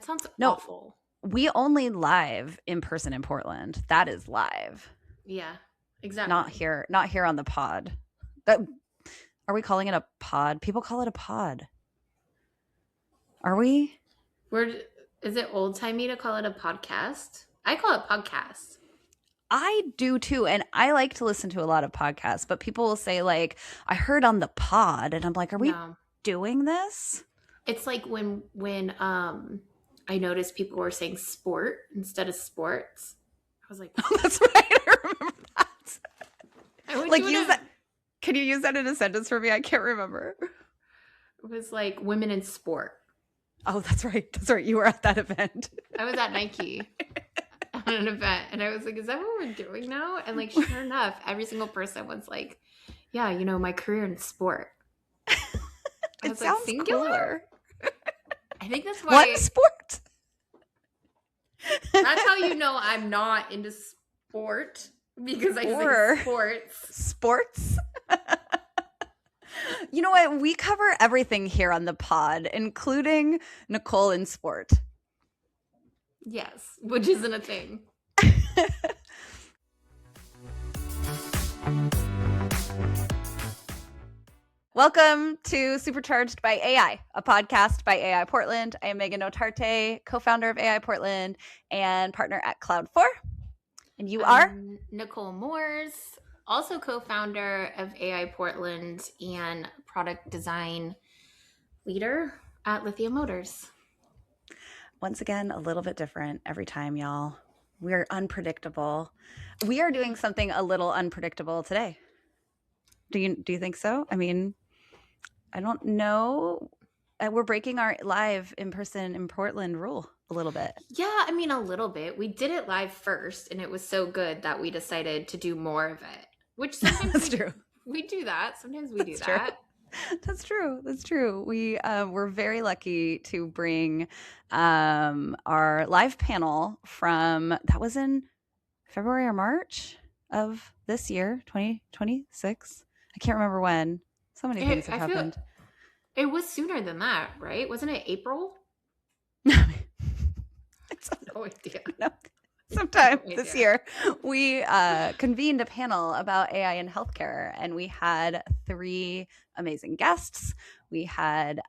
That sounds No. awful. We only live in person in Portland. That is live. Yeah, exactly. Not here on the pod. Are we calling it a pod? People call it a pod. Are we? Is it old-timey to call it a podcast? I call it podcast. I do too, and I like to listen to a lot of podcasts, but people will say like, I heard on the pod, and I'm like, are we doing this? It's like when I noticed people were saying sport instead of sports. I was like, oh, that's right. I remember that. Like use that. Can you use that in a sentence for me? I can't remember. It was like women in sport. Oh, that's right. That's right. You were at that event. I was at Nike on an event, and I was like, is that what we're doing now? And like, sure enough, every single person was like, yeah, my career in sport. It sounds like, cooler. I think that's why. What sport? That's how you know I'm not into sport, because I say sports. Sports? You know what? We cover everything here on the pod, including Nicole in sport. Yes, which isn't a thing. Welcome to Supercharged by AI, a podcast by AI Portland. I am Megan Otarte, co-founder of AI Portland and partner at Cloud4. And you are? Nicole Moores, also co-founder of AI Portland and product design leader at Lithium Motors. Once again, a little bit different every time, y'all. We're unpredictable. We are doing something a little unpredictable today. Do you think so? I mean, I don't know. We're breaking our live in person in Portland rule a little bit. Yeah, I mean, a little bit. We did it live first, and it was so good that we decided to do more of it. Which sometimes That's true. We do that. Sometimes we do that. That's true. That's true. We were very lucky to bring our live panel from, that was in February or March of this year, 2026. I can't remember when. So many things have happened. It was sooner than that, right? Wasn't it April? No idea. No. Sometime this year, we convened a panel about AI in healthcare, and we had 3 amazing guests. We had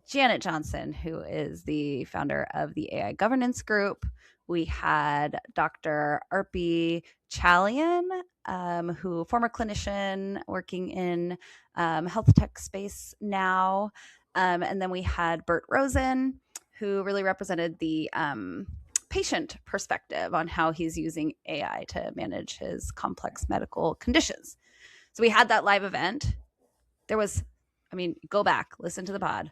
Janet Johnson, who is the founder of the AI Governance Group. We had Dr. Arpi Chalian, who former clinician working in health tech space now. And then we had Burt Rosen, who really represented the patient perspective on how he's using AI to manage his complex medical conditions. So we had that live event. There was, I mean, go back, listen to the pod.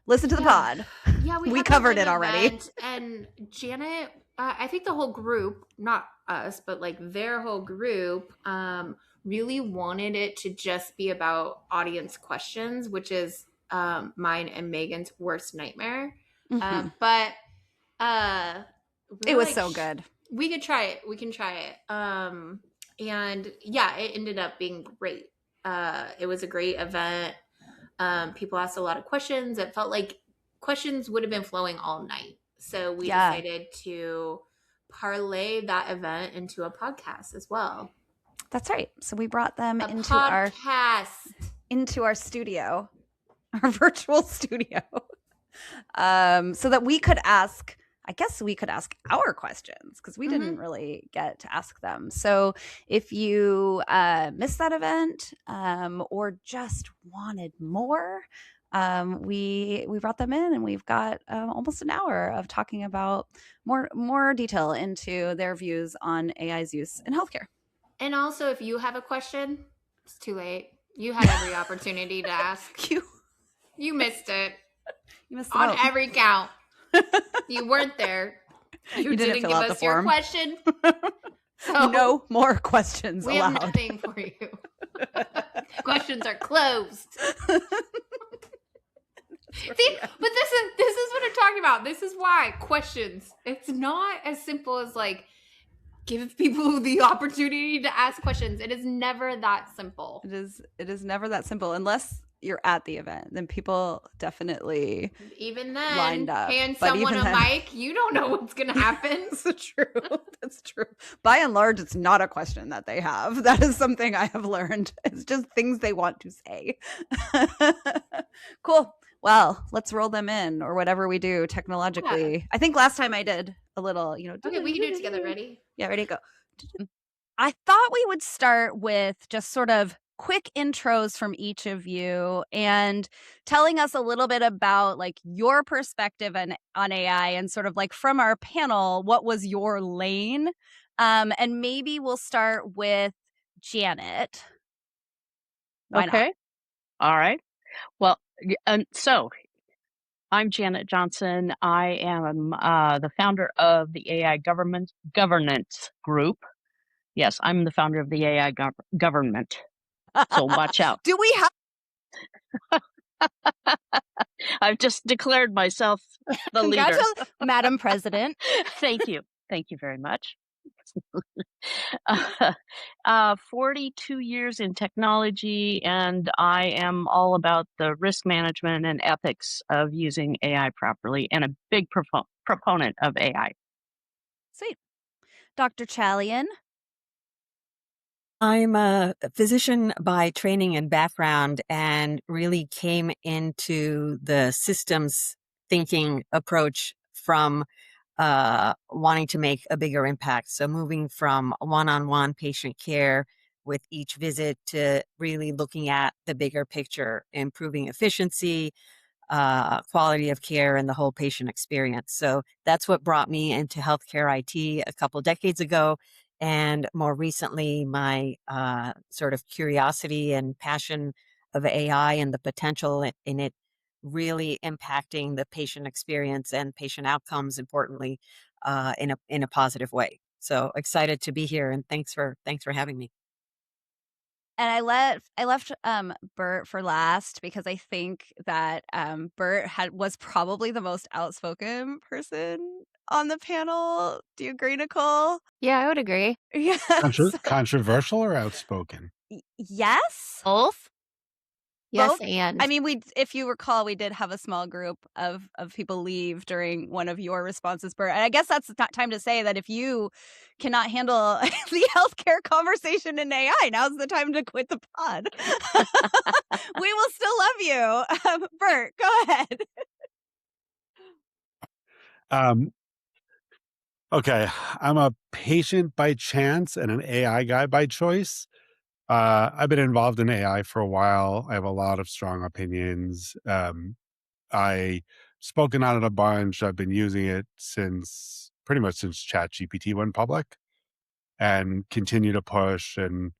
Yeah, we covered it already. And Janet, I think the whole group, not us, but like their whole group, really wanted it to just be about audience questions, which is mine and Megan's worst nightmare. Mm-hmm. But it was so good. We could try it. We can try it. And yeah, it ended up being great. It was a great event. People asked a lot of questions. It felt like questions would have been flowing all night. So we decided to parlay that event into a podcast as well. That's right. So we brought them into our studio, our virtual studio, so that we could ask, I guess we could ask our questions, because we didn't really get to ask them. So if you missed that event or just wanted more, we brought them in, and we've got almost an hour of talking about more detail into their views on AI's use in healthcare. And also, if you have a question, it's too late. You had every opportunity to ask. You missed it. You missed on every count. You weren't there. You didn't give us your question. So no more questions we allowed. have nothing for you. Questions are closed. See, but this is what I'm talking about. This is why questions. It's not as simple as like give people the opportunity to ask questions. It is never that simple. It is never that simple unless you're at the event, then people definitely Even lined then, up. hand But someone even a then, mic, you don't know what's going to happen. that's true. That's true. By and large, it's not a question that they have. That is something I have learned. It's just things they want to say. Cool. Well, let's roll them in or whatever we do Yeah. technologically. I think last time I did a little, Okay, we can do it together. Ready? Yeah, ready to go. I thought we would start with just sort of quick intros from each of you and telling us a little bit about like your perspective on AI and sort of like from our panel, what was your lane? And maybe we'll start with Janet. Why not? Okay. All right. Well, and so I'm Janet Johnson. I am the founder of the AI Governance Group. Yes, I'm the founder of the AI government. So watch out. Do we have I've just declared myself the leader. congratulations, Madam President? Thank you. Thank you very much. 42 years in technology, and I am all about the risk management and ethics of using AI properly, and a big proponent of AI. Sweet. Dr. Chalian. I'm a physician by training and background and really came into the systems thinking approach from wanting to make a bigger impact. So moving from one-on-one patient care with each visit to really looking at the bigger picture, improving efficiency, quality of care, and the whole patient experience. So that's what brought me into healthcare IT a couple decades ago. And more recently, my sort of curiosity and passion of AI and the potential in it really impacting the patient experience and patient outcomes, importantly, in a positive way. So excited to be here, and thanks for having me. And I left Burt for last because I think that Burt was probably the most outspoken person on the panel. Do you agree, Nicole? Yeah, I would agree. Yes. Controversial or outspoken? Yes. Both? Yes, Both. and I mean, if you recall, we did have a small group of people leave during one of your responses, Bert. And I guess that's not time to say that if you cannot handle the healthcare conversation in AI, now's the time to quit the pod. We will still love you. Bert, go ahead. Okay, I'm a patient by chance and an AI guy by choice. I've been involved in AI for a while. I have a lot of strong opinions. I spoken on it a bunch. I've been using it since pretty much since ChatGPT went public, and continue to push and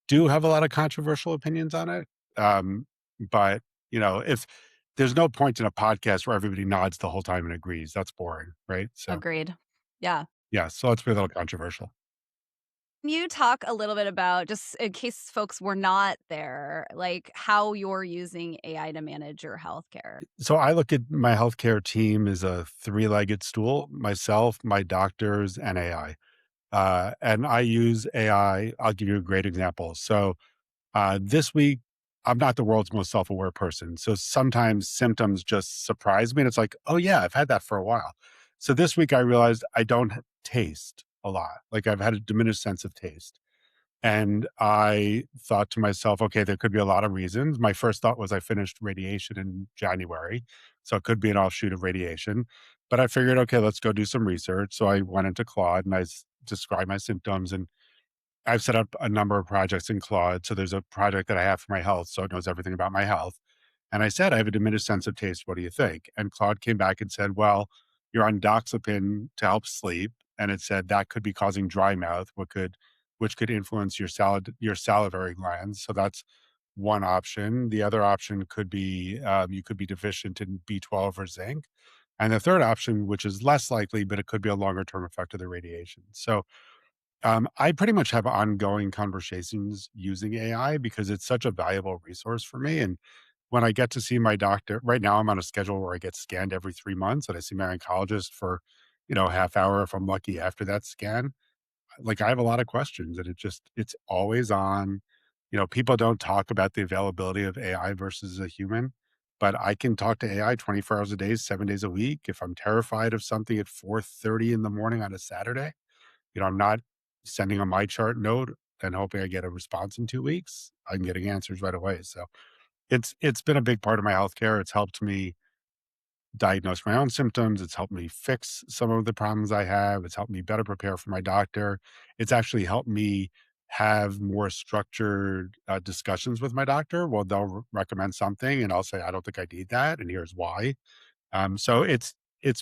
do have a lot of controversial opinions on it. But if there's no point in a podcast where everybody nods the whole time and agrees, that's boring, right? So Agreed. Yeah. yeah, so let's be a little controversial. Can you talk a little bit about, just in case folks were not there, like how you're using AI to manage your healthcare? So I look at my healthcare team as a three-legged stool: myself, my doctors, and AI. And I use AI. I'll give you a great example. So this week, I'm not the world's most self-aware person. So sometimes symptoms just surprise me. And it's like, oh, yeah, I've had that for a while. So this week, I realized I don't taste a lot. Like I've had a diminished sense of taste. And I thought to myself, okay, there could be a lot of reasons. My first thought was I finished radiation in January. So it could be an offshoot of radiation. But I figured, okay, let's go do some research. So I went into Claude and described my symptoms. And I've set up a number of projects in Claude. So there's a project that I have for my health. So it knows everything about my health. And I said, I have a diminished sense of taste. What do you think? And Claude came back and said, well, you're on doxepin to help sleep. And it said that could be causing dry mouth, which could influence your salivary glands. So that's one option. The other option could be you could be deficient in B12 or zinc. And the third option, which is less likely, but it could be a longer term effect of the radiation. So I pretty much have ongoing conversations using AI because it's such a valuable resource for me. And when I get to see my doctor, right now I'm on a schedule where I get scanned every 3 months, and I see my oncologist for, half hour if I'm lucky after that scan. Like I have a lot of questions, and it's always on. People don't talk about the availability of AI versus a human, but I can talk to AI 24 hours a day, 7 days a week. If I'm terrified of something at 4:30 in the morning on a Saturday, I'm not sending a my chart note and hoping I get a response in 2 weeks. I'm getting answers right away. So it's been a big part of my healthcare. It's helped me diagnose my own symptoms. It's helped me fix some of the problems I have. It's helped me better prepare for my doctor. It's actually helped me have more structured discussions with my doctor. Well, they'll recommend something, and I'll say, I don't think I need that, and here's why. So it's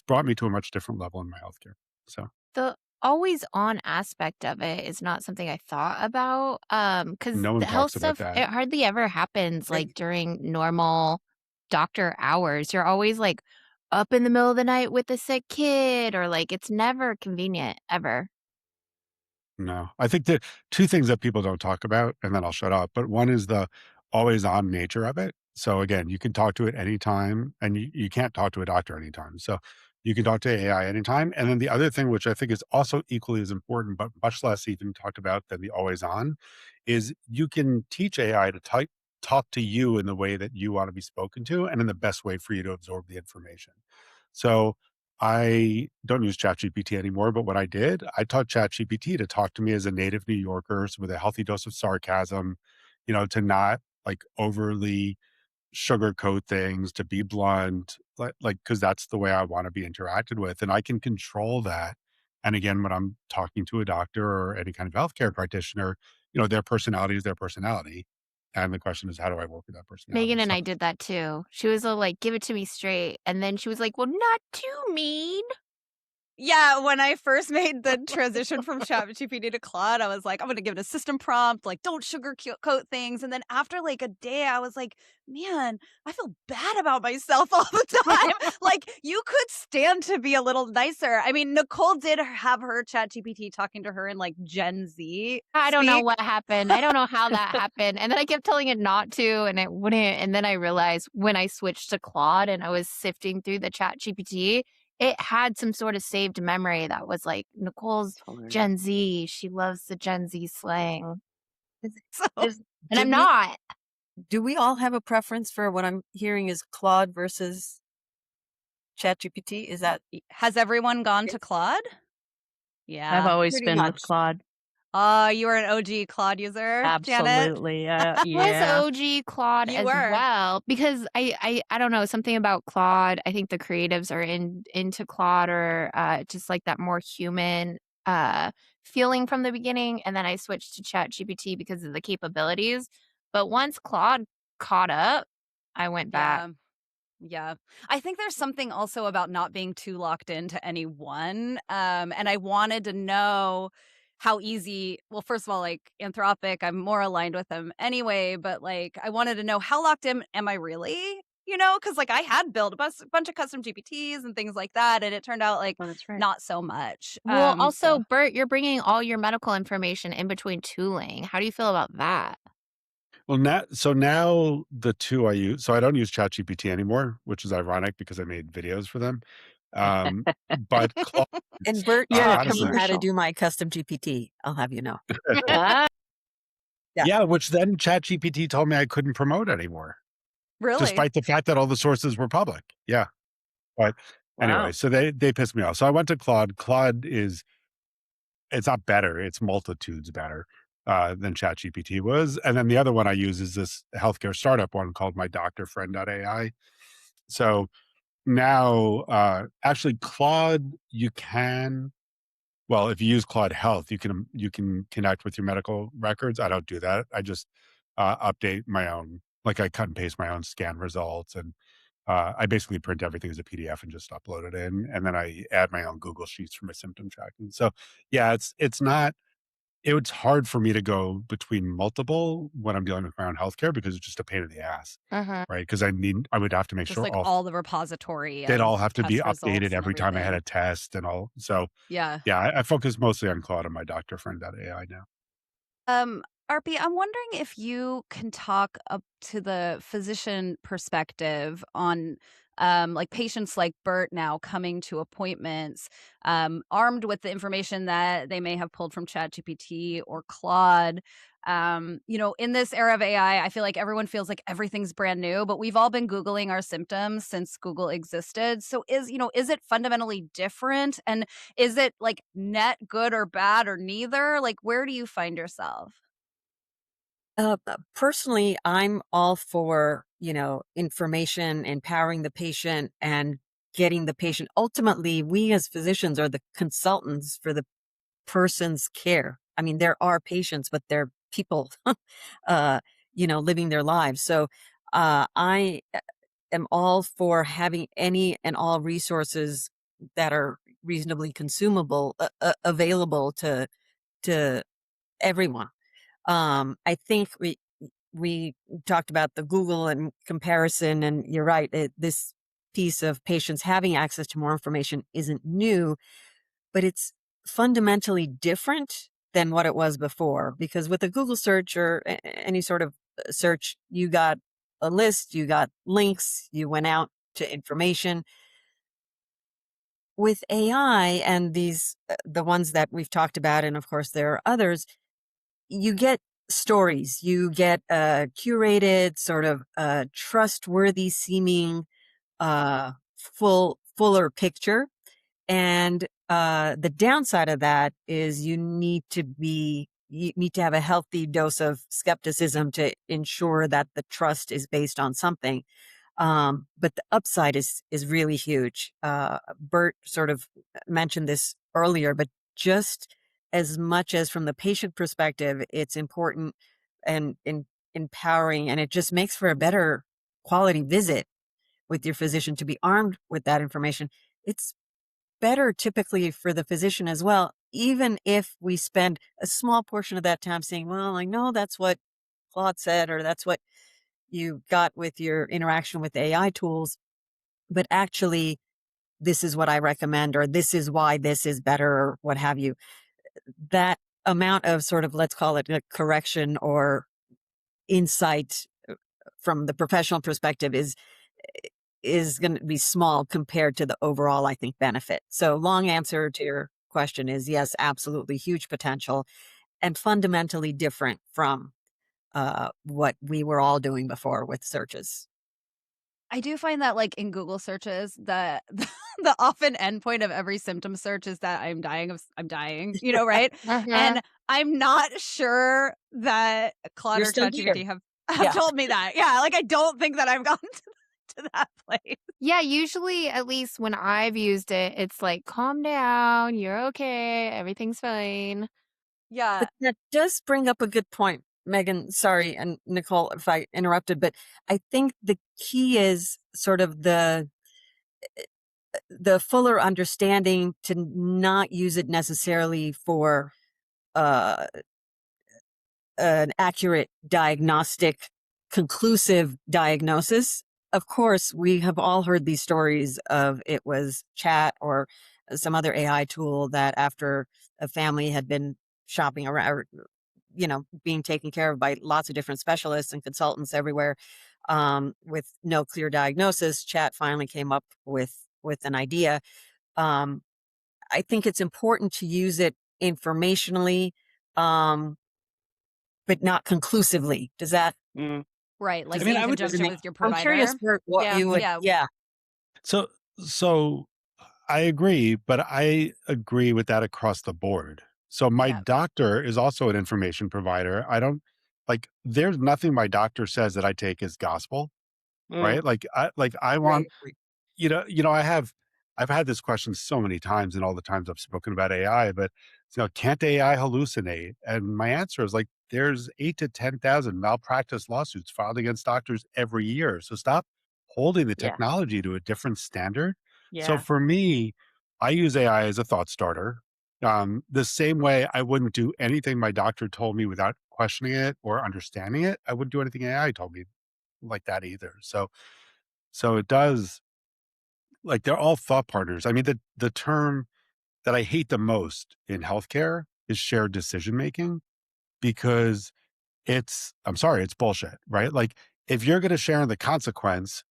brought me to a much different level in my healthcare. So The always on aspect of it is not something I thought about. Because no the one health talks about stuff, that. it hardly ever happens like during normal doctor hours. You're always like up in the middle of the night with a sick kid, or like it's never convenient ever. No, I think the two things that people don't talk about, and then I'll shut up, but one is the always on nature of it. So again, you can talk to it anytime and you can't talk to a doctor anytime. So you can talk to AI anytime. And then the other thing, which I think is also equally as important, but much less even talked about than the always on, is you can teach AI to talk to you in the way that you want to be spoken to and in the best way for you to absorb the information. So I don't use ChatGPT anymore, but what I did, I taught ChatGPT to talk to me as a native New Yorker, so with a healthy dose of sarcasm, to not like overly sugarcoat things, to be blunt, like because that's the way I want to be interacted with, and I can control that. And again, when I'm talking to a doctor or any kind of healthcare practitioner, their personality is their personality, and the question is, how do I work with that personality? Megan and So I did that too. She was all like, give it to me straight. And then she was like, well, not too mean. Yeah, when I first made the transition from ChatGPT to Claude, I was like, I'm going to give it a system prompt, like, don't sugarcoat things. And then after like a day, I was like, man, I feel bad about myself all the time. Like, you could stand to be a little nicer. I mean, Nicole did have her ChatGPT talking to her in like Gen Z I don't know speak. what happened. I don't know how that happened. And then I kept telling it not to, and it wouldn't. And then I realized when I switched to Claude and I was sifting through the chat GPT, it had some sort of saved memory that was like, Nicole's Totally. Gen Z. She loves the Gen Z slang. So, And Did I'm we- not. Do we all have a preference for what I'm hearing is Claude versus ChatGPT? Is that has everyone gone to Claude? Yeah. I've always pretty been with much. Claude. You are an OG Claude user, Janet? Absolutely. I was Yeah. OG Claude You as were. well, because I don't know, something about Claude. I think the creatives are into Claude, or just like that more human feeling from the beginning. And then I switched to ChatGPT because of the capabilities. But once Claude caught up, I went back. Yeah. Yeah. I think there's something also about not being too locked into any one. And I wanted to know how easy, well, first of all, like Anthropic, I'm more aligned with them anyway, but like I wanted to know how locked in am I really? Because like I had built a bunch of custom GPTs and things like that, and it turned out like Oh, that's right. not so much. Well, also, So Burt, you're bringing all your medical information in between tooling. How do you feel about that? Well, now the two I use, so I don't use ChatGPT anymore, which is ironic because I made videos for them. But Claude, And Bert, Yeah, you're honestly, teaching how to commercial. do my custom GPT. I'll have you know. Ah, Yeah. yeah, which then ChatGPT told me I couldn't promote anymore, really, despite the fact that all the sources were public. Yeah, but anyway, wow. so they pissed me off. So I went to Claude. Claude it's not better; it's multitudes better than ChatGPT was. And then the other one I use is this healthcare startup one called My Doctor Friend.ai. So now, actually, Claude, you can. Well, if you use Claude Health, you can connect with your medical records. I don't do that. I just update my own, like I cut and paste my own scan results, and I basically print everything as a PDF and just upload it in, and then I add my own Google Sheets for my symptom tracking. So yeah, it's not. It's hard for me to go between multiple when I'm dealing with my own healthcare because it's just a pain in the ass, Uh-huh. right? Because I would have to make just sure like all the repository they'd all of have to be test results updated and every time I had everything. a test and all. So Yeah. yeah, I focus mostly on Claude and my doctor friend.ai now. Arpi, I'm wondering if you can talk up to the physician perspective on like patients like Burt now coming to appointments, armed with the information that they may have pulled from ChatGPT or Claude. In this era of AI, I feel like everyone feels like everything's brand new, but we've all been Googling our symptoms since Google existed. So is it fundamentally different? And is it like net good or bad or neither? Like, where do you find yourself? Personally, I'm all for, information, empowering the patient and getting the patient. Ultimately, we as physicians are the consultants for the person's care. I mean, there are patients, but they're people, living their lives. So, I am all for having any and all resources that are reasonably consumable, available to everyone. I think we talked about the Google and comparison, and you're right. This piece of patients having access to more information isn't new, but it's fundamentally different than what it was before. Because with a Google search or any sort of search, you got a list, you got links, you went out to information. With AI and these, the ones that we've talked about, and of course there are others, you get stories, you get a curated sort of trustworthy seeming fuller picture. And the downside of that is you need to have a healthy dose of skepticism to ensure that the trust is based on something. But the upside is really huge. Burt sort of mentioned this earlier, but just as much as from the patient perspective, it's important and empowering, and it just makes for a better quality visit with your physician to be armed with that information. It's better typically for the physician as well, even if we spend a small portion of that time saying, well, I know that's what Claude said, or that's what you got with your interaction with AI tools, but actually, this is what I recommend, or this is why this is better, or what have you. That amount of sort of, let's call it a correction or insight from the professional perspective is going to be small compared to the overall, I think, benefit. So long answer to your question is yes, absolutely huge potential and fundamentally different from what we were all doing before with searches. I do find that, like, in Google searches, the often endpoint of every symptom search is that I'm dying, right? Uh-huh. And I'm not sure that Claude You're or still here. ChatGPT have Yeah. told me that. Yeah, like, I don't think that I've gotten to that place. Yeah, usually, at least when I've used it, it's like, calm down, you're okay, everything's fine. Yeah. But that does bring up a good point, Megan. Sorry, and Nicole, if I interrupted, but I think the key is sort of the fuller understanding to not use it necessarily for uh, an accurate diagnostic, conclusive diagnosis. Of course, we have all heard these stories of it was chat or some other AI tool that after a family had been shopping around, or, being taken care of by lots of different specialists and consultants everywhere, with no clear diagnosis, chat finally came up with an idea. Um, I think it's important to use it informationally, but not conclusively. Does that? Right, like I mean, in I would conjunction with your I'm curious provider. for what Yeah. you would. Yeah. Yeah. so I agree, but I agree with that across the board. So my Yeah. doctor is also an information provider. I don't like there's nothing my doctor says that I take as gospel, right? I want Right. Right. I've had this question so many times and all the times I've spoken about AI, but can't AI hallucinate? And my answer is like there's 8 to 10,000 malpractice lawsuits filed against doctors every year. So stop holding the Yeah. technology to a different standard. So Yeah. for me, I use AI as a thought starter. The same way I wouldn't do anything my doctor told me without questioning it or understanding it, I wouldn't do anything AI told me like that either. So it does, like, they're all thought partners. I mean, the term that I hate the most in healthcare is shared decision making, because I'm sorry, it's bullshit, right? Like, if you're going to share in the consequence,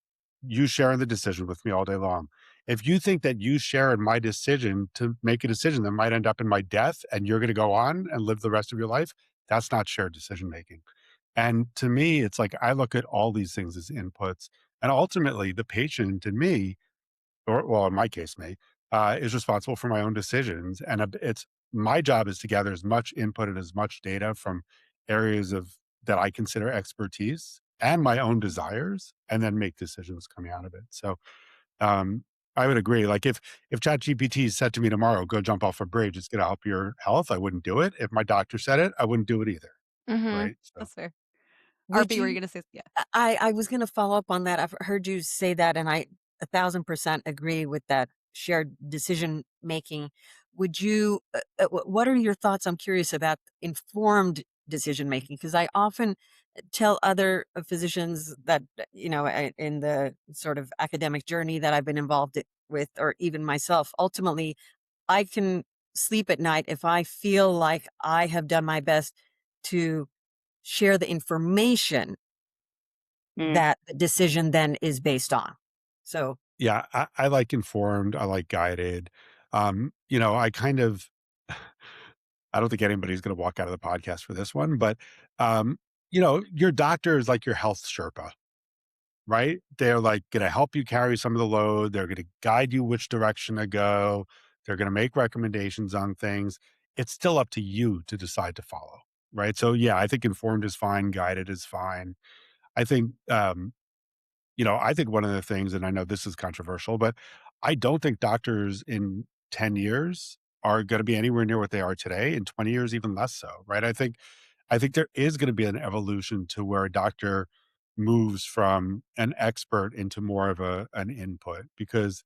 you sharing the decision with me all day long. If you think that you share in my decision to make a decision that might end up in my death and you're going to go on and live the rest of your life, that's not shared decision making. And to me, it's like I look at all these things as inputs. And ultimately, the patient and me, or well, in my case, me, is responsible for my own decisions. And it's my job is to gather as much input and as much data from areas of that I consider expertise and my own desires, and then make decisions coming out of it. So um, I would agree. Like if ChatGPT said to me tomorrow, "Go jump off a bridge, it's going to help your health," I wouldn't do it. If my doctor said it, I wouldn't do it either. Mm-hmm. Right? So That's fair. Would Arpi, were you you going to say? Yeah. I was going to follow up on that. I've heard you say that, and I 1,000% agree with that shared decision making. Would you, what are your thoughts? I'm curious about informed decision making, because I often tell other physicians that, in the sort of academic journey that I've been involved with, or even myself, ultimately, I can sleep at night if I feel like I have done my best to share the information Mm. that the decision then is based on. So, yeah, I like informed. I like guided. I kind of I don't think anybody's going to walk out of the podcast for this one, but your doctor is like your health Sherpa, right? They're like going to help you carry some of the load. They're going to guide you which direction to go. They're going to make recommendations on things. It's still up to you to decide to follow, right? So yeah, I think informed is fine, guided is fine. I think I think one of the things, and I know this is controversial, but I don't think doctors in 10 years are going to be anywhere near what they are today. In 20 years, even less so, right? I think there is going to be an evolution to where a doctor moves from an expert into more of an input, because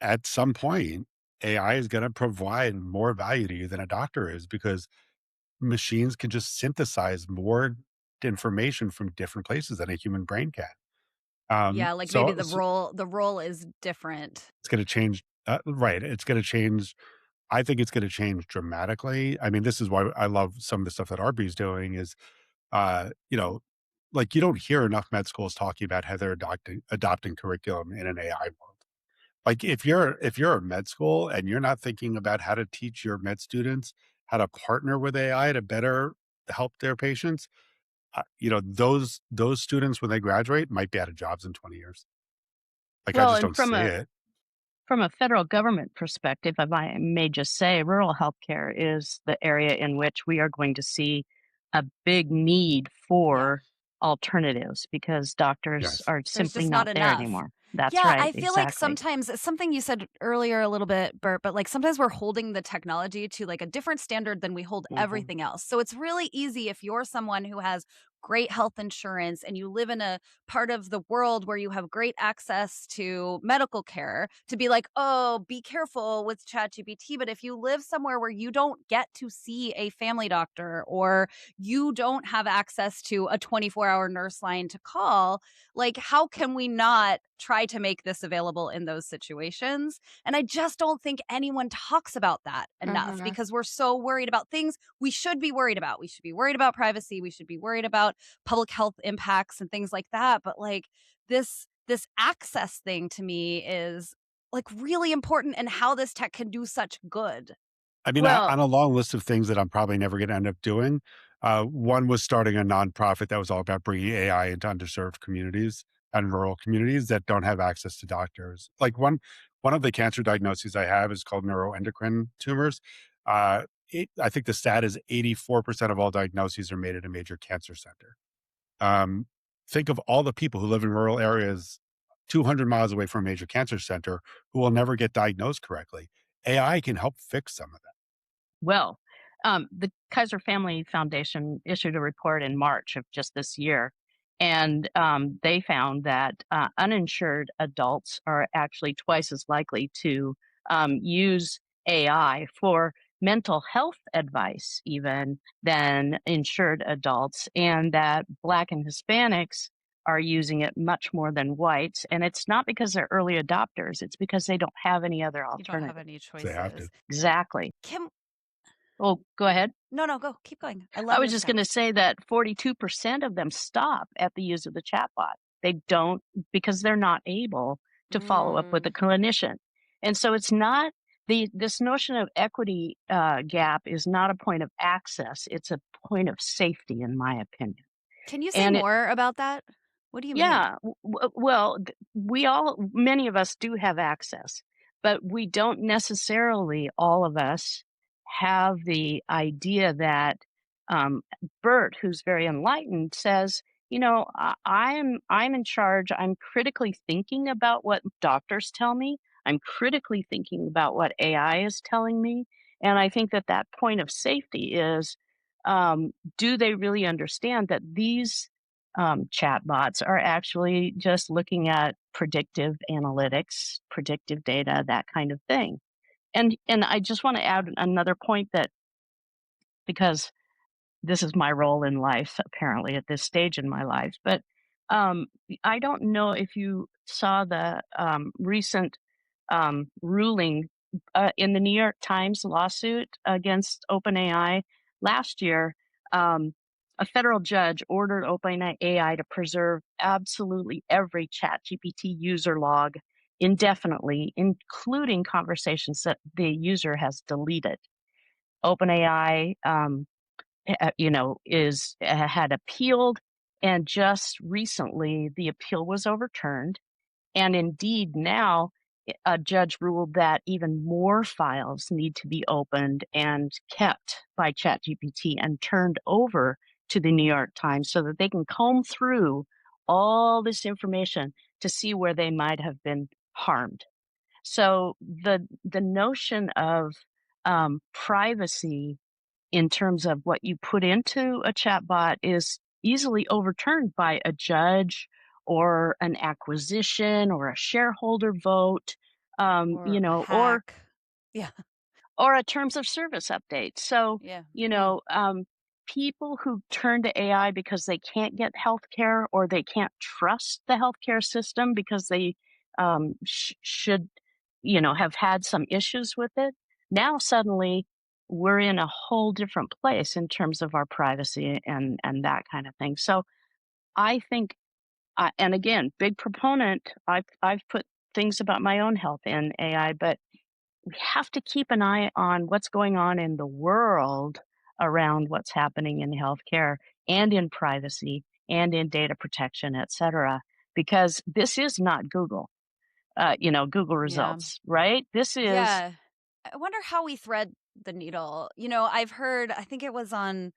at some point, AI is going to provide more value to you than a doctor is, because machines can just synthesize more information from different places than a human brain can. Yeah, like maybe So, the role is different. it's gonna change, right, it's gonna change. I think it's gonna change dramatically. I mean, this is why I love some of the stuff that Arby's doing is, uh, you know, like, you don't hear enough med schools talking about how they're adopting curriculum in an AI world. Like, if you're a med school and you're not thinking about how to teach your med students how to partner with AI to better help their patients, those students, when they graduate, might be out of jobs in 20 years. Like, I Well, just and don't see it. from a federal government perspective, if I may just say, rural healthcare is the area in which we are going to see a big need Yeah. for alternatives, because doctors Yes. are There's simply just not not there enough. anymore. That's Yeah, right, I feel like exactly. sometimes it's something you said earlier a little bit, Bert, but like sometimes we're holding the technology to like a different standard than we hold Mhm. everything else. So it's really easy if you're someone who has great health insurance and you live in a part of the world where you have great access to medical care to be like, oh, be careful with ChatGPT. But if you live somewhere where you don't get to see a family doctor or you don't have access to a 24-hour nurse line to call, like, how can we not try to make this available in those situations? And I just don't think anyone talks about that enough Mm-hmm. because we're so worried about things we should be worried about. We should be worried about privacy. We should be worried about public health impacts and things like that. But like this access thing to me is like really important and how this tech can do such good. I mean, Well, on a long list of things that I'm probably never gonna end up doing, one was starting a nonprofit that was all about bringing AI into underserved communities and rural communities that don't have access to doctors. Like, one of the cancer diagnoses I have is called neuroendocrine tumors. I think the stat is 84% of all diagnoses are made at a major cancer center. Um, think of all the people who live in rural areas 200 miles away from a major cancer center who will never get diagnosed correctly. AI can help fix some of that. Well, the Kaiser Family Foundation issued a report in March of just this year, and they found that uninsured adults are actually twice as likely to use AI for mental health advice, even than insured adults, and that Black and Hispanics are using it much more than whites. And it's not because they're early adopters, it's because they don't have any other You don't have alternative. any They have to. choices. Exactly. Kim, Oh, go ahead. no, go. Keep going. I I love was this just chat. going to say that 42% of them stop at the use of the chatbot. They don't, because they're not able to follow up with a clinician. And so it's not this notion of equity gap is not a point of access. It's a point of safety, in my opinion. Can you say more about that? What do you mean? Yeah. Well, many of us do have access, but we don't necessarily, all of us, have the idea that Burt, who's very enlightened, says, I'm in charge. I'm critically thinking about what doctors tell me. I'm critically thinking about what AI is telling me. And I think that point of safety is, do they really understand that these chatbots are actually just looking at predictive analytics, predictive data, that kind of thing? And I just want to add another point, that because this is my role in life, apparently, at this stage in my life. But I don't know if you saw the recent ruling in the New York Times lawsuit against OpenAI last year. A federal judge ordered OpenAI to preserve absolutely every ChatGPT user log indefinitely, including conversations that the user has deleted. OpenAI had appealed, and just recently the appeal was overturned. And indeed, now a judge ruled that even more files need to be opened and kept by ChatGPT and turned over to the New York Times so that they can comb through all this information to see where they might have been harmed. So the notion of privacy in terms of what you put into a chatbot is easily overturned by a judge or an acquisition or a shareholder vote, or yeah, or a terms of service update. So, yeah, people who turn to AI because they can't get healthcare, or they can't trust the healthcare system because they should, have had some issues with it. Now suddenly we're in a whole different place in terms of our privacy and that kind of thing. So I think, and again, big proponent. I've put things about my own health in AI, but we have to keep an eye on what's going on in the world around what's happening in healthcare and in privacy and in data protection, et cetera, because this is not Google, Google results, right? This is. Yeah. I wonder how we thread the needle. I've heard, I think it was on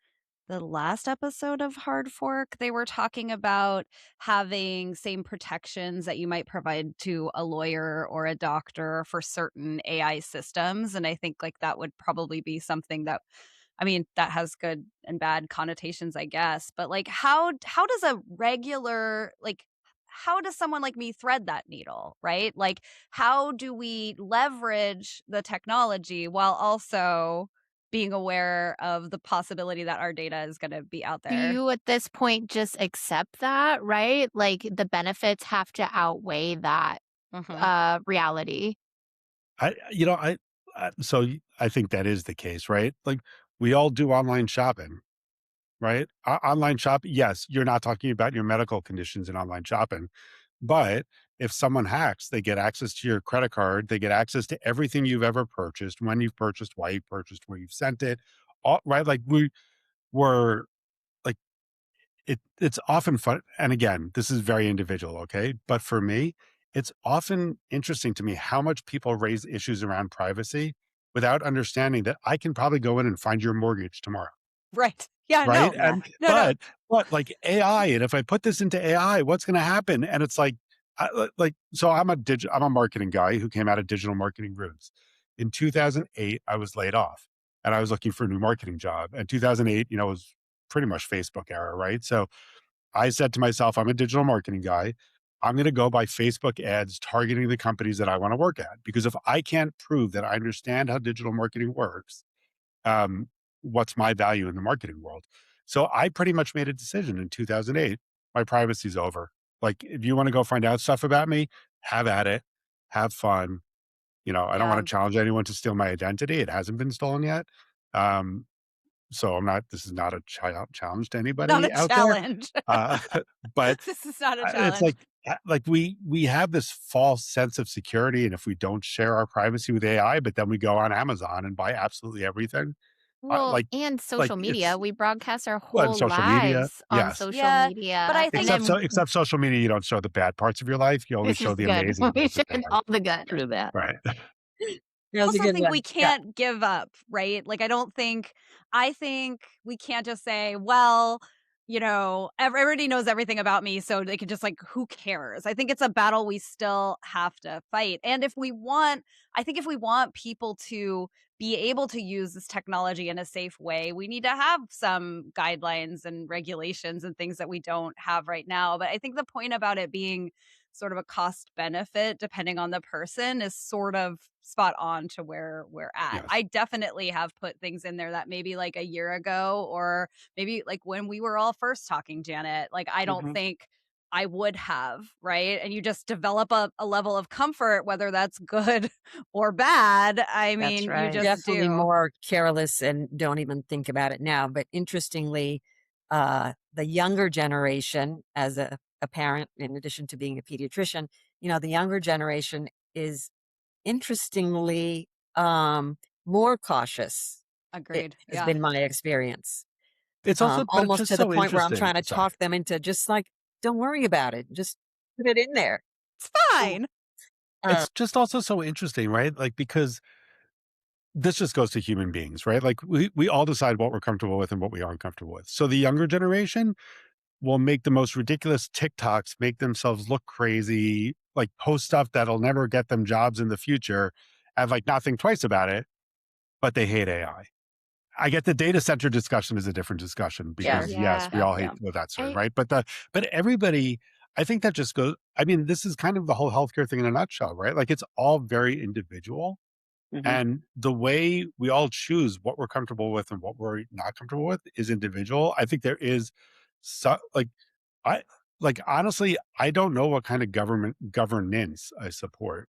the last episode of Hard Fork, they were talking about having same protections that you might provide to a lawyer or a doctor for certain AI systems. And I think that would probably be something that, that has good and bad connotations, I guess. But how does a regular, how does someone like me thread that needle, right? How do we leverage the technology while also being aware of the possibility that our data is going to be out there? Do you at this point just accept that, right? The benefits have to outweigh that reality. So I think that is the case, right? We all do online shopping, right? Online shop, yes, you're not talking about your medical conditions in online shopping, but if someone hacks, they get access to your credit card, they get access to everything you've ever purchased, when you've purchased, why you purchased, where you've sent it, all right? We're like, it's often fun. And again, this is very individual, okay? But for me, it's often interesting to me how much people raise issues around privacy without understanding that I can probably go in and find your mortgage tomorrow. Right. Yeah. Right. No. And but AI, and if I put this into AI, what's going to happen? And it's so I'm a marketing guy who came out of digital marketing roots. In 2008, I was laid off and I was looking for a new marketing job. And 2008, was pretty much Facebook era, right? So I said to myself, I'm a digital marketing guy. I'm going to go buy Facebook ads targeting the companies that I want to work at. Because if I can't prove that I understand how digital marketing works, um, what's my value in the marketing world? So I pretty much made a decision in 2008. My privacy's over. If you want to go find out stuff about me, have at it, have fun. I don't want to challenge anyone to steal my identity. It hasn't been stolen yet. so this is not a challenge to Not anybody a out there. challenge. But This is not a it's challenge. like we have this false sense of security, and if we don't share our privacy with AI, but then we go on Amazon and buy absolutely everything, Well, like and social media. it's We broadcast our well, whole social media, lives on yes. social Yeah, but I media. And think then Except social media, you don't show the bad parts of your life. You only this show is the good. amazing We things that should they have. all the good. Through that. Right. That was a also good think one. we can't give up, right? Like I think we can't just say, well, everybody knows everything about me, so they can just like, who cares? I think it's a battle we still have to fight. And if we want people to be able to use this technology in a safe way, we need to have some guidelines and regulations and things that we don't have right now. But I think the point about it being sort of a cost benefit depending on the person is sort of spot on to where we're at. Yes. I definitely have put things in there that maybe like a year ago, or maybe like when we were all first talking, Janet, like I don't think I would have, right? And you just develop a level of comfort, whether that's good or bad. I mean, you right. just Definitely do. more careless and don't even think about it now. But interestingly, the younger generation, as a parent, in addition to being a pediatrician, the younger generation is interestingly more cautious. It Agreed. has Yeah. been my experience. It's also, but it's Almost just to the so point where I'm interesting. trying to Sorry. talk them into just like, don't worry about it. Just put it in there. It's fine. It's just also so interesting, right? Like, because this just goes to human beings, right? Like we all decide what we're comfortable with and what we aren't comfortable with. So the younger generation will make the most ridiculous TikToks, make themselves look crazy, like post stuff that'll never get them jobs in the future, and like not think twice about it, but they hate AI. I get the data center discussion is a different discussion because yes, Yeah. we all hate Yeah. well, that story, I right? But everybody, I think that just goes. I mean, this is kind of the whole healthcare thing in a nutshell, right? Like it's all very individual, Mhm. and the way we all choose what we're comfortable with and what we're not comfortable with is individual. I think there is so I honestly, I don't know what kind of governance I support.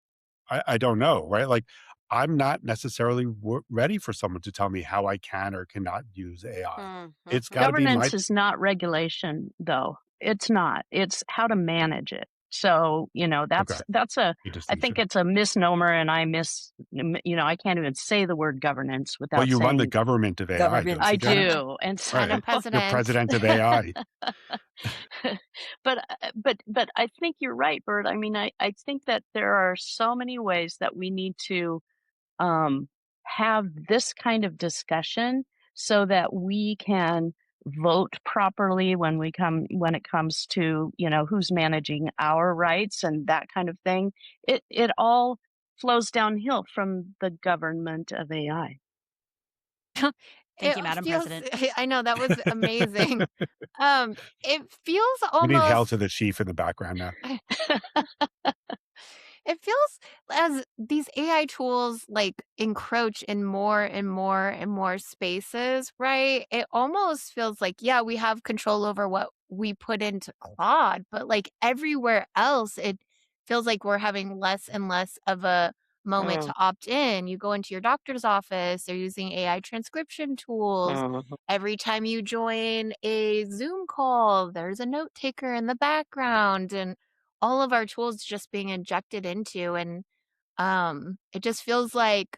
I don't know, right? Like, I'm not necessarily ready for someone to tell me how I can or cannot use AI. It's got to be my Governance is not regulation, though. It's not. It's how to manage it. So, okay. Good I think distinction. it's a misnomer, and I can't even say the word governance Well, without you run the saying government of AI, Government. don't I you, Janet? do. And so, Right. and a You're president. president of AI. but I think you're right, Bert. I mean, I think that there are so many ways that we need to um, have this kind of discussion so that we can vote properly when it comes to who's managing our rights and that kind of thing. It all flows downhill from the government of AI. Thank you, Madam feels President. I know that was amazing. It feels We need hell almost to the chief in the background now. it feels as these AI tools like encroach in more and more and more spaces, right? It almost feels like, yeah, we have control over what we put into Claude, but like everywhere else, it feels like we're having less and less of a moment to opt in. You go into your doctor's office, they're using AI transcription tools. Every time you join a Zoom call, there's a note taker in the background. And all of our tools just being injected into, and it just feels like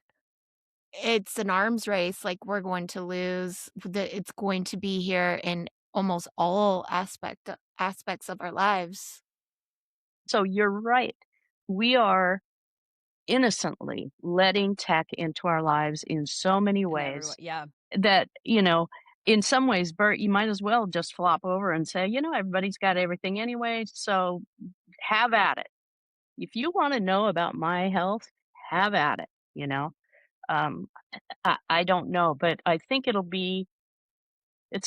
it's an arms race, like we're going to lose, that it's going to be here in almost all aspects of our lives. So you're right. We are innocently letting tech into our lives in so many ways Yeah. that, in some ways, Bert, you might as well just flop over and say, everybody's got everything anyway, so have at it. If you want to know about my health, have at it. Um, I don't know, but I think it's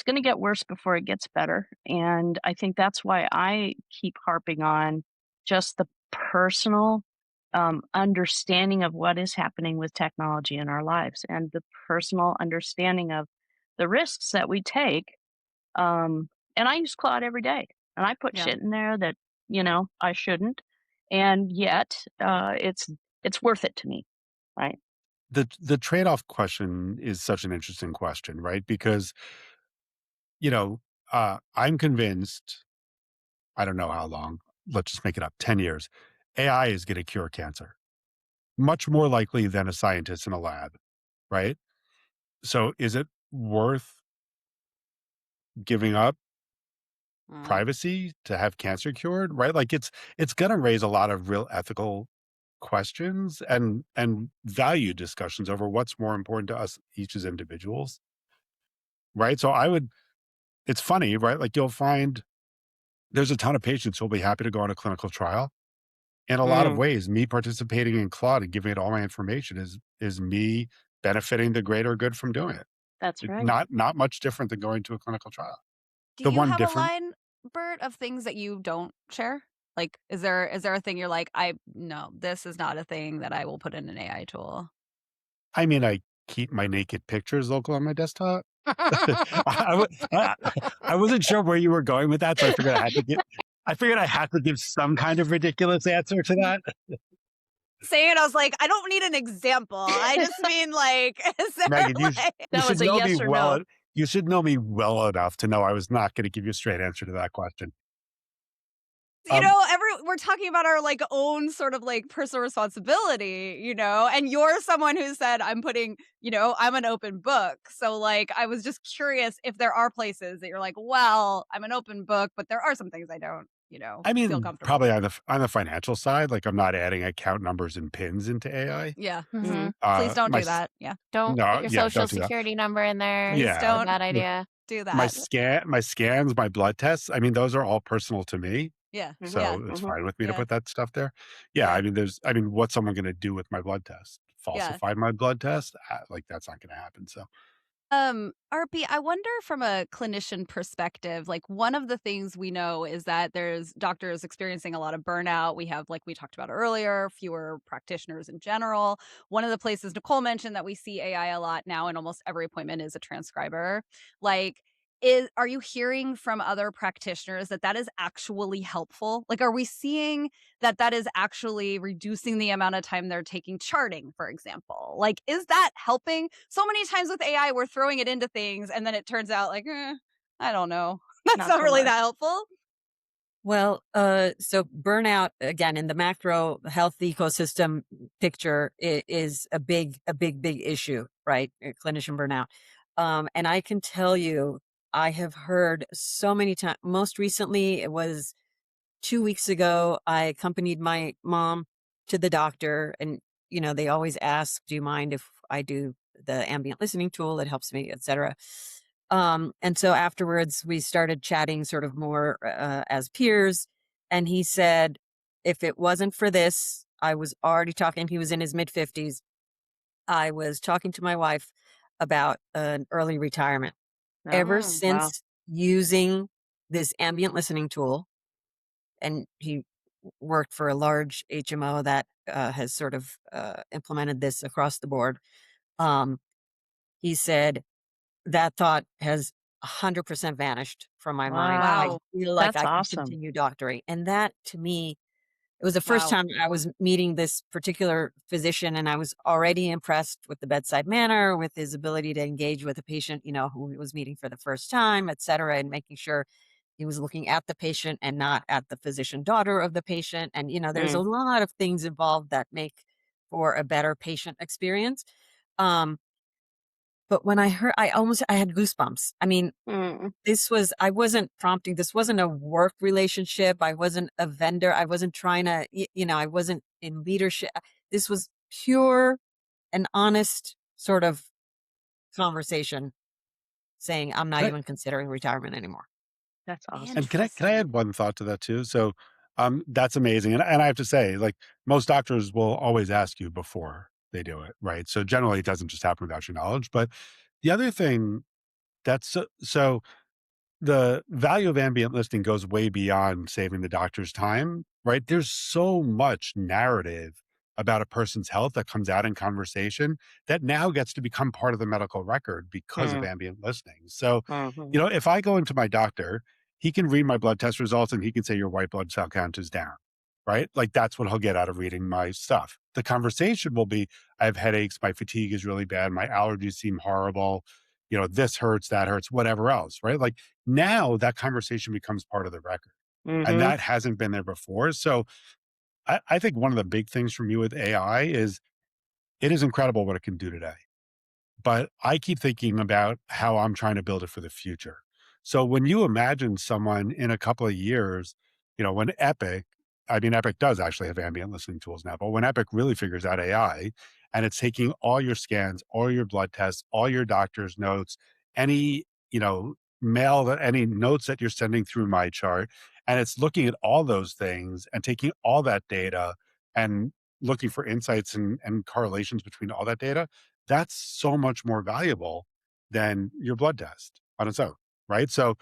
going to get worse before it gets better. And I think that's why I keep harping on just the personal understanding of what is happening with technology in our lives and the personal understanding of the risks that we take. And I use Claude every day, and I put shit in there that, I shouldn't. And yet it's worth it to me. Right. the trade-off question is such an interesting question, right? Because, you know, I'm convinced, I don't know how long, let's just make it up, 10 years, AI is going to cure cancer much more likely than a scientist in a lab, right? So is it worth giving up Mm. privacy to have cancer cured, right? Like it's going to raise a lot of real ethical questions and value discussions over what's more important to us each as individuals, right? So I would, it's funny, right? Like you'll find there's a ton of patients who'll be happy to go on a clinical trial. In a lot of Mm, ways, me participating in Claude and giving it all my information is me benefiting the greater good from doing it. that's right. Not much different than going to a clinical trial. Do The you one have a different, line, Bert, of things that you don't share? Like, is there a thing you're like, no, this is not a thing that I will put in an AI tool? I mean, I keep my naked pictures local on my desktop. I wasn't sure where you were going with that, so I figured I had to give some kind of ridiculous answer to that. Saying it, I was like, I don't need an example. I just mean like, is there Megan, you like, you That should was a know me yes or no. you should know me well enough to know I was not gonna give you a straight answer to that question. you Um, know, we're talking about our like own sort of like personal responsibility, you know, and you're someone who said I'm putting, you know, I'm an open book. So like, I was just curious if there are places that you're like, well, I'm an open book, but there are some things I don't, you know, I feel mean, comfortable. probably on the financial side, like, I'm not adding account numbers and pins into AI. Yeah. Mhm. Please don't My do s that. Yeah. Don't put No, your yeah, social don't do that. security number in there. Please It's Yeah, a don't bad the idea. do my that. scans, my blood tests, I mean, those are all personal to me, Yeah. Mhm, Yeah. so it's mhm. fine with me to Yeah. put that stuff there. Yeah, Yeah. I mean, what's someone gonna do with my blood test? Yeah. Falsify my blood test? Like, that's not gonna happen, so Arpi, I wonder from a clinician perspective, like one of the things we know is that there's doctors experiencing a lot of burnout. We have, like we talked about earlier, fewer practitioners in general. One of the places Nicole mentioned that we see AI a lot now in almost every appointment is a transcriber. Like, are you hearing from other practitioners that that is actually helpful? Like, are we seeing that that is actually reducing the amount of time they're taking charting, for example? Like, is that helping? So many times with AI, we're throwing it into things and then it turns out like, I don't know. That's Not not so really much. that helpful. Well, so burnout again in the macro health ecosystem picture is a big issue, right? Clinician burnout. And I can tell you, I have heard so many times. Most recently, it was 2 weeks ago. I accompanied my mom to the doctor, and they always ask, "Do you mind if I do the ambient listening tool that helps me, etc." And so afterwards, we started chatting sort of more as peers. And he said, if it wasn't for this, I was already talking, he was in his mid 50s. I was talking to my wife about an early retirement. Ever Oh, wow. since using this ambient listening tool, and he worked for a large HMO that has sort of implemented this across the board. Um, he said, that thought has 100% vanished from my mind. I Wow. Wow. feel like That's I can awesome. continue doctoring. And that to me, it was the first Wow. time I was meeting this particular physician, and I was already impressed with the bedside manner, with his ability to engage with a patient, who he was meeting for the first time, et cetera, and making sure he was looking at the patient and not at the physician daughter of the patient. And, there's a Mm, lot of things involved that make for a better patient experience. Um, but when I heard, I had goosebumps. I mean, mm. I wasn't prompting, this wasn't a work relationship. I wasn't a vendor. I wasn't trying to, I wasn't in leadership. This was pure and honest sort of conversation saying, I'm not can even considering retirement anymore. That's awesome. can I add Interesting. one thought to that too? So, that's amazing, and I have to say, like, most doctors will always ask you before they do it, right? So generally, it doesn't just happen without your knowledge. But the other thing that's so the value of ambient listening goes way beyond saving the doctor's time, right? There's so much narrative about a person's health that comes out in conversation that now gets to become part of the medical record because of Mm, ambient listening. So, mhm. if I go into my doctor, he can read my blood test results and he can say your white blood cell count is down. right? Like that's what he'll get out of reading my stuff. The conversation will be, I have headaches, my fatigue is really bad, my allergies seem horrible, this hurts, that hurts, whatever else, right? Like now that conversation becomes part of the record. And Mm-hmm. that hasn't been there before. So I think one of the big things for me with AI is it is incredible what it can do today. But I keep thinking about how I'm trying to build it for the future. So when you imagine someone in a couple of years, when Epic does actually have ambient listening tools now, but when Epic really figures out AI and it's taking all your scans, all your blood tests, all your doctor's notes, any, any notes that you're sending through my chart, and it's looking at all those things and taking all that data and looking for insights and correlations between all that data, that's so much more valuable than your blood test on its own, right? So,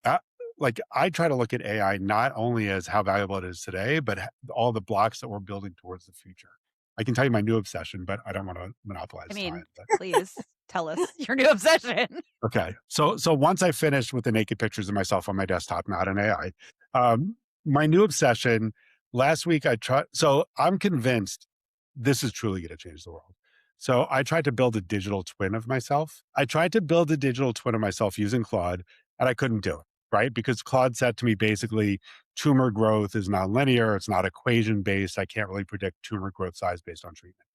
uh, like, I try to look at AI not only as how valuable it is today, but all the blocks that we're building towards the future. I can tell you my new obsession, but I don't want to monopolize time. But Please tell us your new obsession. okay, so once I finished with the naked pictures of myself on my desktop, not an AI, my new obsession last week I tried. So I'm convinced this is truly going to change the world. So I tried to build a digital twin of myself. I tried to build a digital twin of myself using Claude, and I couldn't do it, right? Because Claude said to me basically, tumor growth is nonlinear. It's not equation based. I can't really predict tumor growth size based on treatment.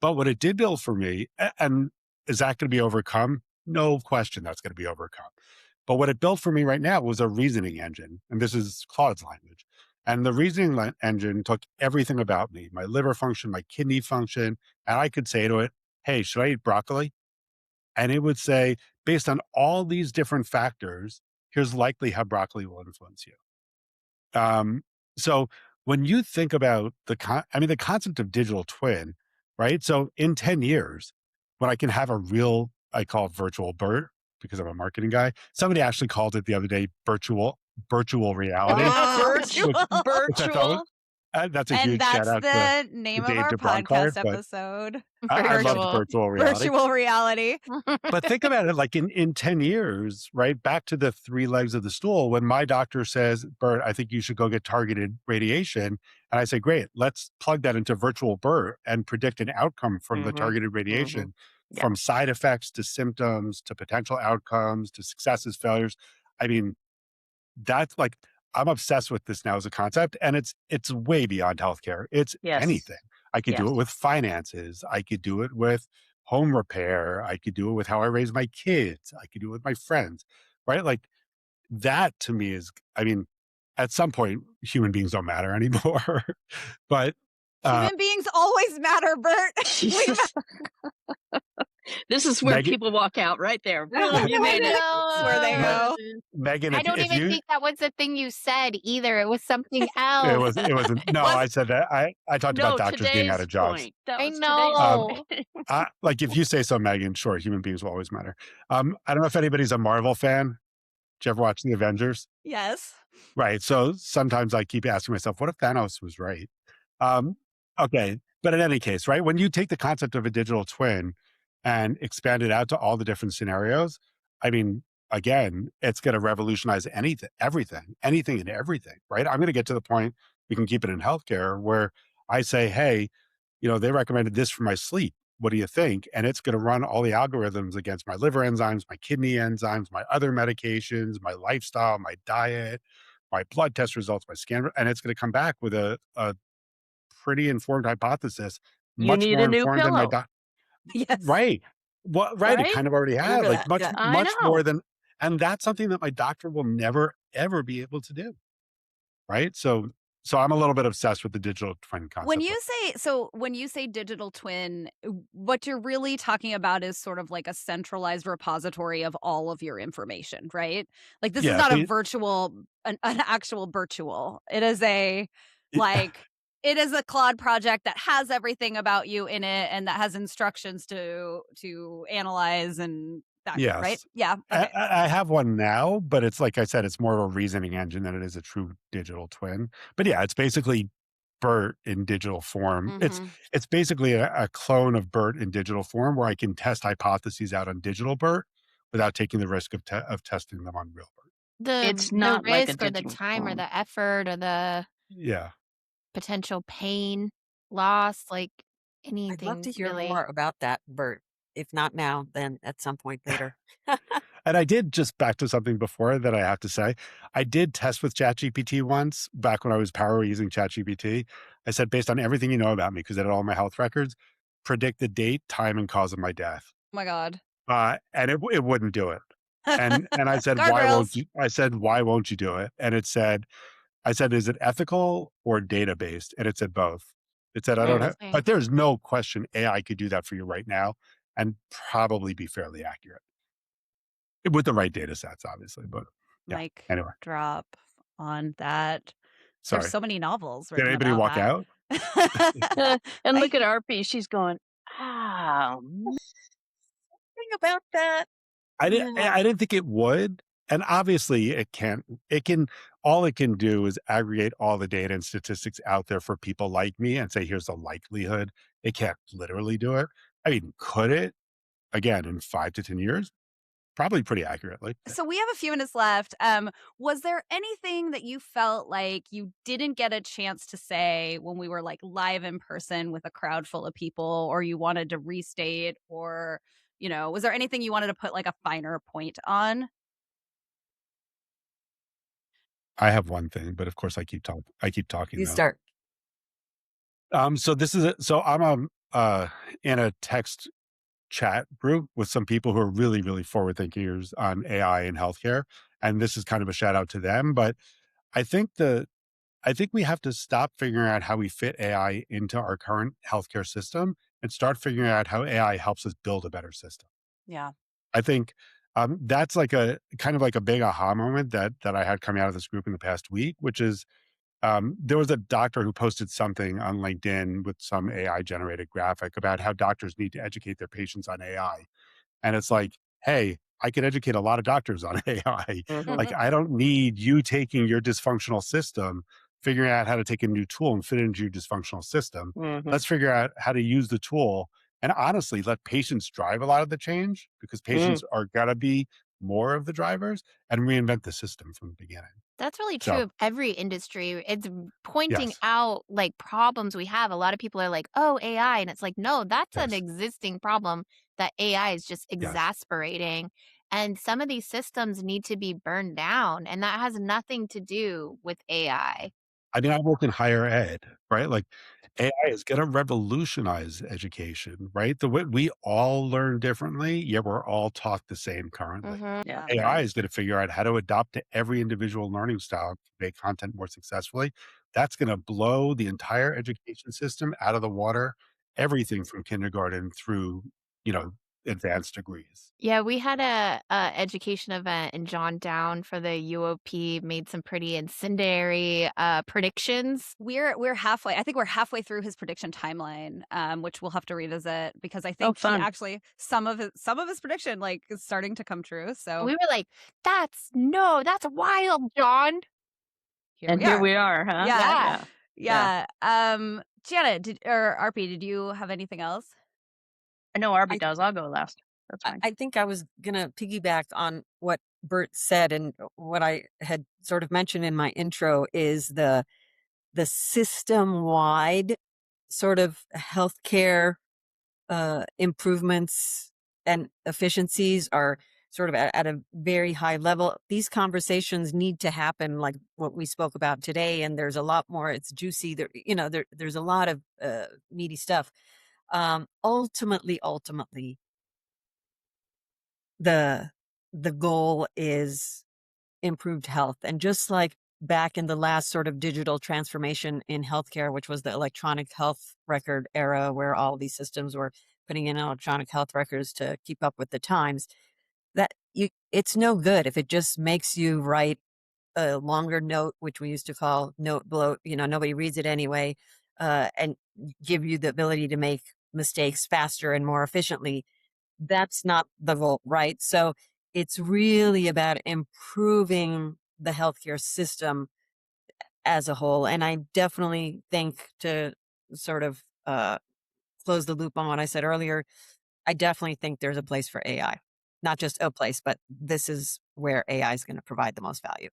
But what it did build for me, and is that going to be overcome? No question that's going to be overcome. But what it built for me right now was a reasoning engine. And this is Claude's language. And the reasoning engine took everything about me, my liver function, my kidney function, and I could say to it, hey, should I eat broccoli? And it would say, based on all these different factors, here's likely how broccoli will influence you. So when you think about the concept of digital twin, right? So in 10 years, when I can have a real, I call it virtual Burt because I'm a marketing guy. Somebody actually called it the other day, virtual reality. Virtual. Which I thought was, that's a And huge that's shout out the to name of Dave our DeBron podcast card, but episode. I love virtual reality. Virtual reality. But think about it like in 10 years, right? Back to the three legs of the stool. When my doctor says, Burt, I think you should go get targeted radiation. And I say, great, let's plug that into virtual Burt and predict an outcome from the targeted radiation, Yeah. from side effects to symptoms to potential outcomes to successes, failures. I mean, that's like, I'm obsessed with this now as a concept, and it's way beyond healthcare. It's Yes. anything. I could do Yes. it with finances. I could do it with home repair. I could do it with how I raise my kids. I could do it with my friends, right? Like that to me is, at some point, human beings don't matter anymore. But Human beings always matter, Burt. Jesus. This is where Megan- people walk out right there. Boom, I you made it. know. Where they go. Megan, I don't if even you, think that was the thing you said either. It was something it else. wasn't. No, I said that. I talked No, about doctors being out today's of jobs. point. That I was know. today's point. Like if you say so, Megan, sure, human beings will always matter. I don't know if anybody's a Marvel fan. Did you ever watch the Avengers? Yes. Right. So sometimes I keep asking myself, what if Thanos was right? Okay. But in any case, right, when you take the concept of a digital twin and expand it out to all the different scenarios, again, it's going to revolutionize anything and everything, right? I'm going to get to the point, we can keep it in healthcare, where I say, hey, they recommended this for my sleep. What do you think? And it's going to run all the algorithms against my liver enzymes, my kidney enzymes, my other medications, my lifestyle, my diet, my blood test results, my scan, and it's going to come back with a pretty informed hypothesis, You much need more a new informed than my pillow. doc. Yes. Right. Well, right. It Right? kind of already has, Remember like that, much, yeah. I much more know. than, and that's something that my doctor will never, ever be able to do. Right. So I'm a little bit obsessed with the digital twin concept. When you say digital twin, what you're really talking about is sort of like a centralized repository of all of your information, right? Like this is not a virtual, an actual Burtual. It is it is a Claude project that has everything about you in it and that has instructions to analyze and that, Yes. right? Yeah. Okay. I have one now, but it's like I said, it's more of a reasoning engine than it is a true digital twin. But yeah, it's basically Burt in digital form. It's basically a clone of Burt in digital form where I can test hypotheses out on digital Burt without taking the risk of testing them on real Burt. The It's not like a risk or the digital time or form. the effort or the Yeah. potential pain, loss, like I'd love anything to hear really. more about that, Bert. If not now, then at some point later. And I did, just back to something before that I have to say, I did test with ChatGPT once back when I was power using ChatGPT. I said, based on everything you know about me, because it had all my health records, predict the date, time, and cause of my death. Oh my God. And it wouldn't do it. And I said, why won't Guardrails. you? I said, why won't you do it? And it said, I said, is it ethical or data based? And it said both. It said, I don't have, Interesting. but there's no question AI could do that for you right now and probably be fairly accurate with the right data sets, obviously. But yeah, Mic anyway, drop on that. There's sorry. so many novels Did written anybody about walk that. out? And look I- at Arpi. She's going, think about that. I didn't think it would. And obviously all it can do is aggregate all the data and statistics out there for people like me and say, here's the likelihood. It can't literally do it. I mean, could it? Again, in 5 to 10 years? Probably pretty accurately. So we have a few minutes left. Was there anything that you felt like you didn't get a chance to say when we were like live in person with a crowd full of people, or you wanted to restate, or, was there anything you wanted to put like a finer point on? I have one thing, but of course I keep talking You though. start. So I'm in a text chat group with some people who are really, really forward thinkers on AI and healthcare. And this is kind of a shout out to them. But I think I think we have to stop figuring out how we fit AI into our current healthcare system and start figuring out how AI helps us build a better system. Yeah. I think that's like a kind of like a big aha moment that I had coming out of this group in the past week, which is there was a doctor who posted something on LinkedIn with some AI generated graphic about how doctors need to educate their patients on AI. And it's like, hey, I could educate a lot of doctors on AI. Like, I don't need you taking your dysfunctional system, figuring out how to take a new tool and fit it into your dysfunctional system. Let's figure out how to use the tool and honestly let patients drive a lot of the change because patients are going to be more of the drivers and reinvent the system from the beginning. That's really true So, of every industry. It's pointing yes, out like problems we have. A lot of people are like, "Oh, AI." And it's like, "No, that's an yes, existing problem that AI is just yes. exasperating." And some of these systems need to be burned down, and that has nothing to do with AI. I mean, I work in higher ed, right? Like AI is going to revolutionize education, right? The way we all learn differently, yet we're all taught the same currently. Yeah. Right. AI is going to figure out how to adapt to every individual learning style to make content more successfully. That's going to blow the entire education system out of the water, everything from kindergarten through, you know, advanced degrees. Yeah, we had a education event in John Down for the UOP, made some pretty incendiary predictions. We're halfway. I think we're halfway through his prediction timeline, which we'll have to revisit because I Oh, think he fun. actually some of his prediction like is starting to come true. So We were like, that's wild, John. here And we here are. we are, huh? Yeah. Yeah. Janet, or Arpi, did you have anything else? I know Arby I- does. I'll go last. That's fine. I think I was going to piggyback on what Bert said, and what I had sort of mentioned in my intro is the system wide sort of healthcare improvements and efficiencies are sort of at a very high level. These conversations need to happen, like what we spoke about today, and there's a lot more. It's juicy. There's a lot of meaty stuff. Ultimately, the goal is improved health, and just like back in the last sort of digital transformation in healthcare, which was the electronic health record era, where all these systems were putting in electronic health records to keep up with the times, it's no good if it just makes you write a longer note, which we used to call note bloat. Nobody reads it anyway, and give you the ability to make mistakes faster and more efficiently. That's not the goal, right? So it's really about improving the healthcare system as a whole. And I definitely think, to sort of close the loop on what I said earlier, I definitely think there's a place for AI. Not just a place, but this is where AI is going to provide the most value.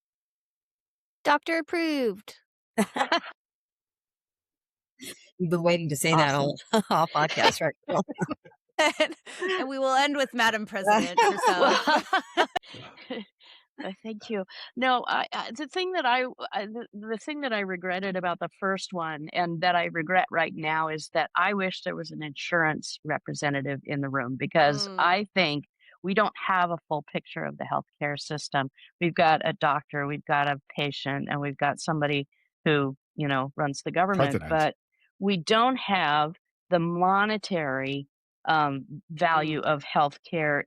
Doctor approved. We've been waiting to say that all podcast, right? And we will end with Madam President herself. Thank you. No, the thing that the thing that I regretted about the first one, and that I regret right now, is that I wish there was an insurance representative in the room, because I think we don't have a full picture of the healthcare system. We've got a doctor, we've got a patient, and we've got somebody who, runs the government, President. but we don't have the monetary value of healthcare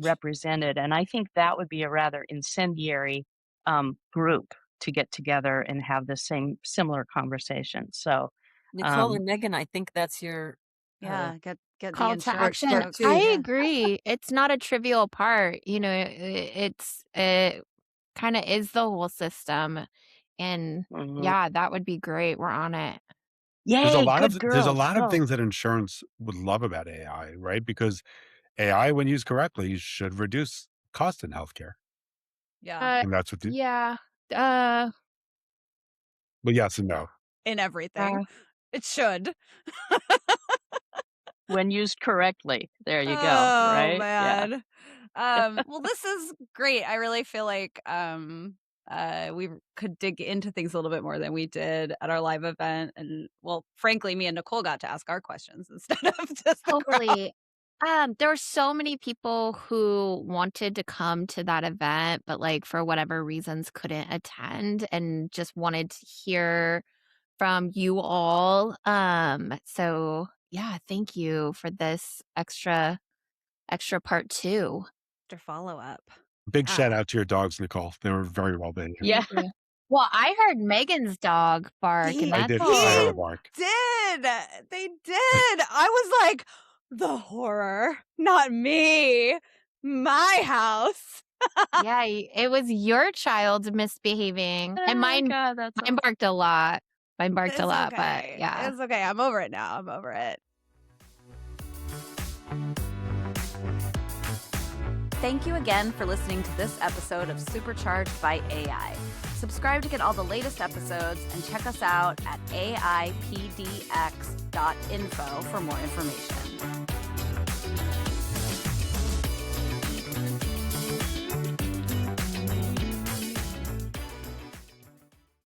represented. And I think that would be a rather incendiary group to get together and have the similar conversation. So Nicole and Megan, I think that's your get call the to insurance action. folks. I Yeah. agree. It's not a trivial part. It kind of is the whole system. And yeah, that would be great. We're on it. Yay, There's a lot good of girls. things that insurance would love about AI, right? Because AI, when used correctly, should reduce cost in healthcare. Yeah. And that's what Yeah. but yes and no. In everything. It should. When used correctly. There you go. Oh, Right? man. Well, this is great. I really feel like we could dig into things a little bit more than we did at our live event. And well, frankly, me and Nicole got to ask our questions instead of just the crowd. Hopefully. There were so many people who wanted to come to that event, but like for whatever reasons couldn't attend and just wanted to hear from you all. So yeah, thank you for this extra part 2. After follow-up. Big shout out to your dogs, Nicole. They were very well behaved. Yeah. Well, I heard Megan's dog bark, and I that's did. all. I heard a bark. They did. I was like, the horror, not me, my house. Yeah, it was your child misbehaving, and mine barked a lot. Mine barked a lot, but yeah, it's okay. I'm over it now. I'm over it. Thank you again for listening to this episode of Supercharged by AI. Subscribe to get all the latest episodes and check us out at aipdx.info for more information.